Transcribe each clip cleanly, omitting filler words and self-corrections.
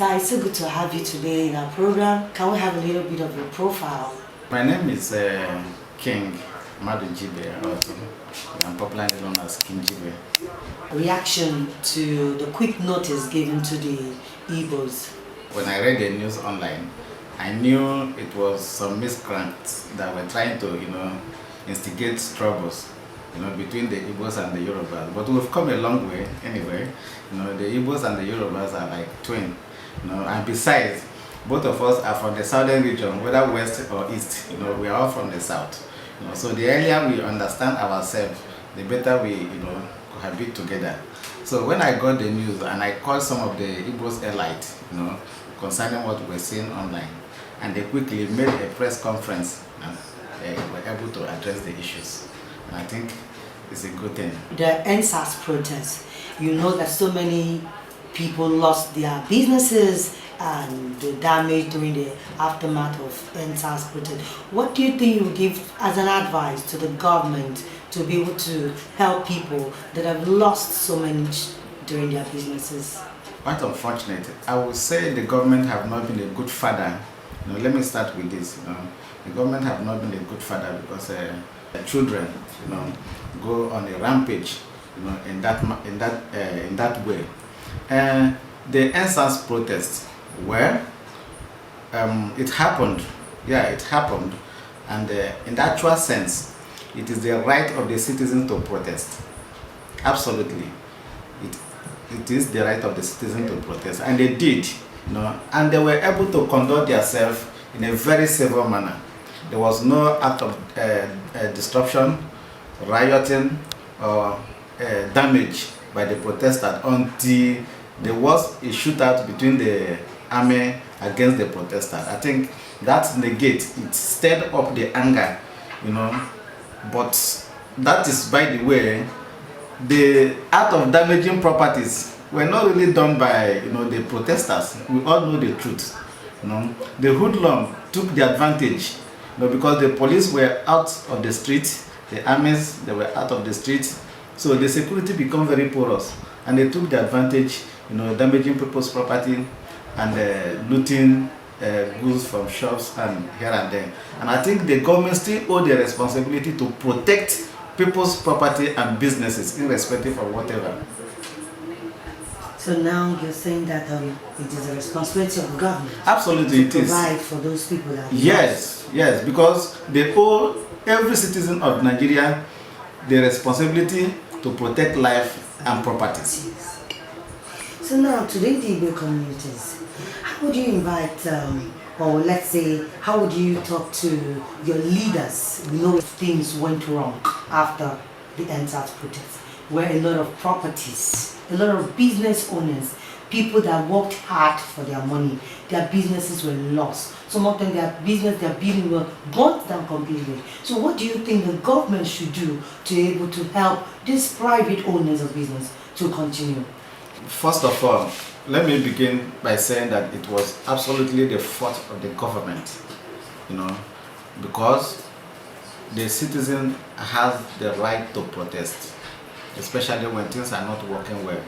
Sir, it's so good to have you today in our program. Can we have a little bit of your profile? My name is King Jibe. I'm popularly known as King Jibe. Reaction to the quick notice given to the Igbos. When I read the news online, I knew it was some miscreants that were trying to, instigate troubles, between the Igbos and the Yorubas. But we've come a long way anyway. The Igbos and the Yorubas are like twin. And besides, both of us are from the southern region, whether west or east. We are all from the south. So the earlier we understand ourselves, the better we, cohabit together. So when I got the news and I called some of the Igbos elite, concerning what we're seeing online, and they quickly made a press conference and they were able to address the issues. And I think it's a good thing. The NSAS protests, you know that so many people lost their businesses and the damage during the aftermath of NSAS protest. What do you think you would give as an advice to the government to be able to help people that have lost so much during their businesses? Quite unfortunate. I would say the government have not been a good father. Let me start with this. The government have not been a good father because the children, go on a rampage, in that way. The NSAS protest, well, it happened. Yeah, it happened, and in the actual sense, it is the right of the citizens to protest. Absolutely, it is the right of the citizens to protest, and they did, and they were able to conduct themselves in a very civil manner. There was no act of disruption, rioting, or damage by the protesters until there was a shootout between the army against the protesters. I think that negates, it stirred up the anger, but that is, by the way, the act of damaging properties were not really done by the protesters. We all know the truth. The hoodlum took the advantage, because the police were out of the street, the armies, they were out of the street, so the security became very porous, and they took the advantage, damaging people's property and looting goods from shops and here and there. And I think the government still owe the responsibility to protect people's property and businesses, irrespective of whatever. So now you're saying that it is a responsibility of the government. Absolutely, it is. To provide for those people that yes, because they owe every citizen of Nigeria the responsibility to protect life and properties. Yes. So now, to the Igbo communities, how would you invite, or let's say, how would you talk to your leaders, if things went wrong after the NSAS protest, where a lot of properties, a lot of business owners, people that worked hard for their money, their businesses were lost. Some of them, their business, their building were burnt down completely. So what do you think the government should do to be able to help these private owners of business to continue? First of all, let me begin by saying that it was absolutely the fault of the government, because the citizen has the right to protest, especially when things are not working well.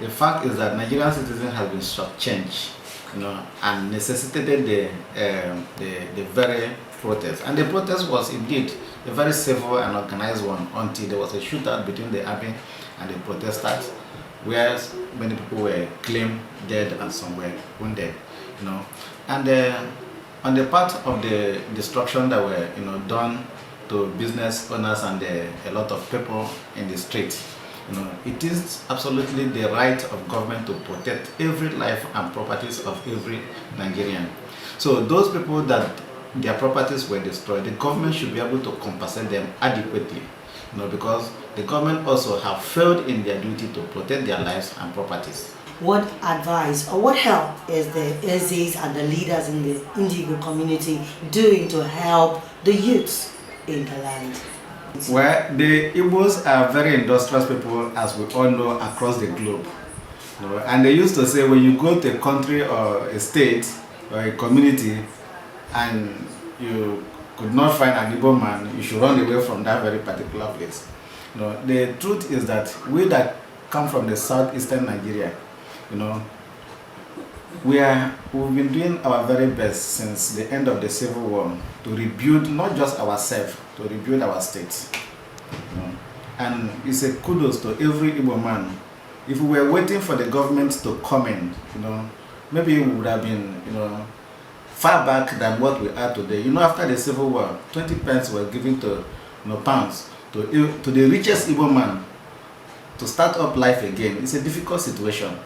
The fact is that Nigerian citizens have been shortchanged, and necessitated the very protest. And the protest was indeed a very civil and organized one until there was a shootout between the army and the protesters, where many people were claimed dead and some were wounded, And on the part of the destruction that were, done to business owners and a lot of people in the street, it is absolutely the right of government to protect every life and properties of every Nigerian. So those people that their properties were destroyed, the government should be able to compensate them adequately, because the government also have failed in their duty to protect their lives and properties. What advice or what help is the SZs and the leaders in the Indigo community doing to help the youths in the land? Well, the Igbos are very industrious people, as we all know, across the globe. And they used to say when you go to a country or a state or a community and you could not find an Igbo man, you should run away from that very particular place. The truth is that we that come from the southeastern Nigeria, We've been doing our very best since the end of the Civil War to rebuild not just ourselves, to rebuild our state. You know? And it's a kudos to every Igbo man. If we were waiting for the government to come in, maybe it would have been, far back than what we are today. After the Civil War, 20 pence were given to, pounds to the richest Igbo man to start up life again. It's a difficult situation.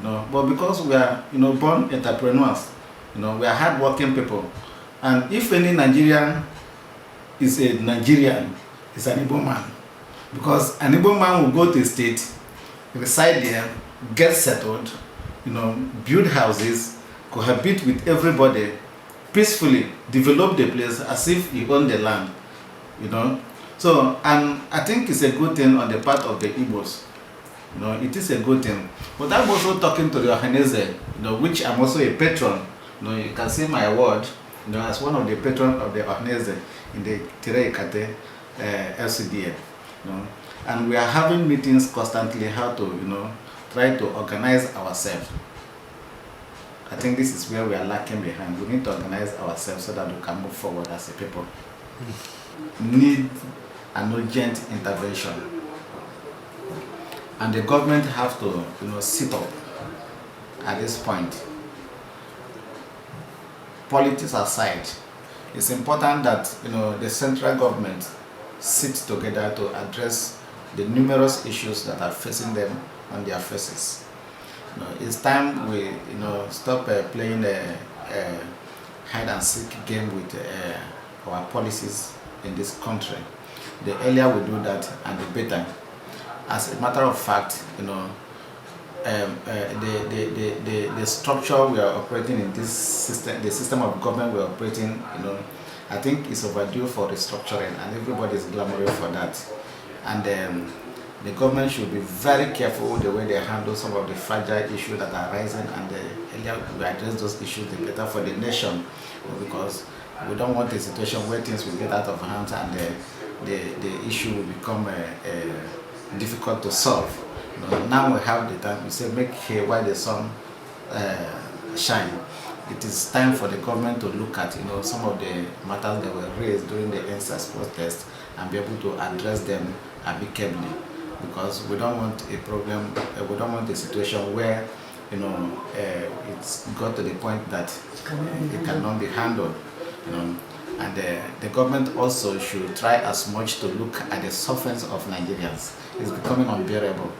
But because we are, born entrepreneurs, we are hardworking people, and if any Nigerian is a Nigerian, it's an Igbo man, because an Igbo man will go to a state, reside there, get settled, build houses, cohabit with everybody, peacefully develop the place as if he owned the land, So, and I think it's a good thing on the part of the Igbos. It is a good thing. But I'm also talking to the Ohanese, which I'm also a patron. You can see my award, as one of the patrons of the Ohanese in the Kokoafricatv LCDA. And we are having meetings constantly how to, try to organize ourselves. I think this is where we are lacking behind. We need to organize ourselves so that we can move forward as a people. Need an urgent intervention. And the government have to, sit up at this point. Politics aside, it's important that, the central government sits together to address the numerous issues that are facing them on their faces. It's time we, stop playing a hide and seek game with our policies in this country. The earlier we do that, and the better. As a matter of fact, the structure we are operating in this system, the system of government we are operating, I think is overdue for restructuring, and everybody is clamoring for that. And the government should be very careful with the way they handle some of the fragile issues that are rising, and the earlier we address those issues, the better for the nation, because we don't want a situation where things will get out of hand and the issue will become difficult to solve. Now we have the time. We say make hay while the sun shine. It is time for the government to look at some of the matters that were raised during the NSAS protest and be able to address them amicably, because we don't want a problem. We don't want a situation where it's got to the point that it cannot be handled. And the government also should try as much to look at the sufferings of Nigerians. It's becoming unbearable.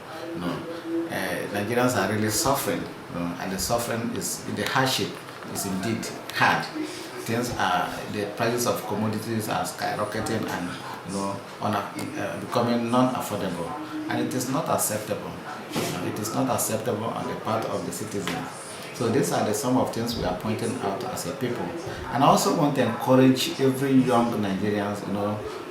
Nigerians are really suffering, and the suffering is, the hardship is indeed hard. The prices of commodities are skyrocketing and becoming non-affordable, and it is not acceptable. It is not acceptable on the part of the citizens. So these are some of things we are pointing out as a people. And I also want to encourage every young Nigerians,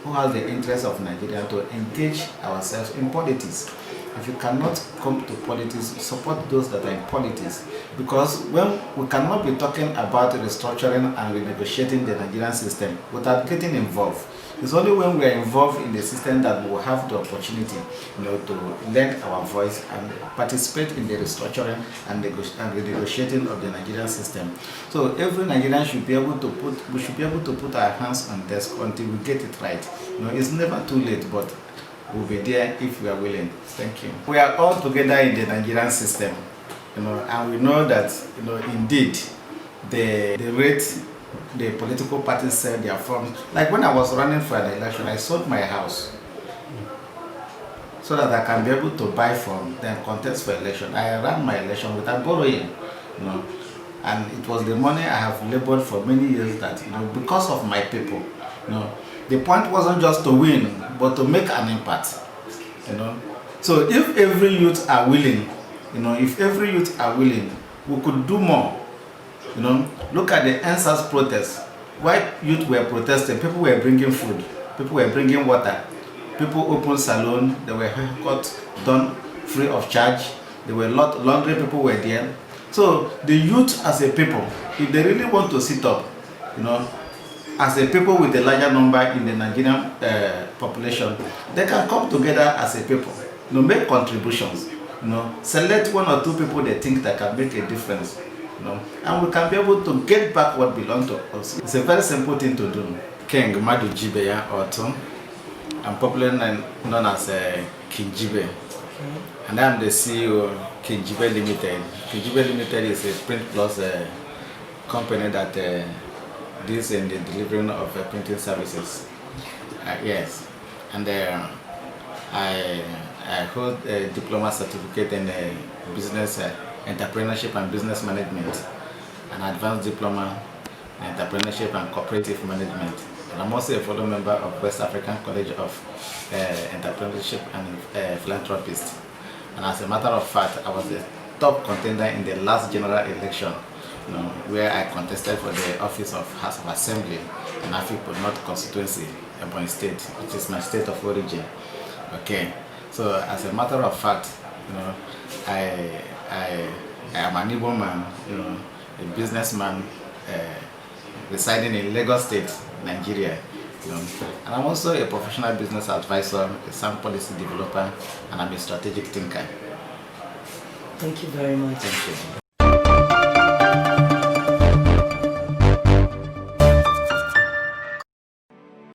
who has the interest of Nigeria, to engage ourselves in politics. If you cannot come to politics, support those that are in politics. Because when we cannot be talking about restructuring and renegotiating the Nigerian system without getting involved. It's only when we are involved in the system that we will have the opportunity, to lend our voice and participate in the restructuring and renegotiating of the Nigerian system. So every Nigerian should be able to put our hands on desk until we get it right. It's never too late, but we'll be there if we are willing. Thank you. We are all together in the Nigerian system, and we know that, indeed, the rate the political parties sell their funds. Like when I was running for an election, I sold my house so that I can be able to buy from, then contest for election. I ran my election without borrowing, and it was the money I have labored for many years that, because of my people, the point wasn't just to win, but to make an impact, So if every youth are willing, we could do more. Look at the NSAS protests. Why youth were protesting? People were bringing food, people were bringing water, people opened salon, they were haircut done free of charge. There were laundry people were there. So the youth as a people, if they really want to sit up, as a people with a larger number in the Nigerian population, they can come together as a people, make contributions, select one or two people they think that can make a difference, you know, and we can be able to get back what belongs to us. It's a very simple thing to do. King Jibe or two. I'm popularly known as King Jibe. Okay. And I'm the CEO of King Jibe Limited. King Jibe Limited is a print plus company that deals in the delivering of printing services. Yes, and I hold a diploma certificate in business entrepreneurship and business management, an advanced diploma in entrepreneurship and cooperative management. And I'm also a fellow member of West African College of Entrepreneurship and Philanthropist. And as a matter of fact, I was the top contender in the last general election, you know, where I contested for the office of House of Assembly in Afikpo North constituency, Ebonyi State, which is my state of origin. Okay, so as a matter of fact, you know, I am an Igbo man, you know, a businessman residing in Lagos State, Nigeria. You know, and I'm also a professional business advisor, a sound policy developer, and I'm a strategic thinker. Thank you very much. Thank you.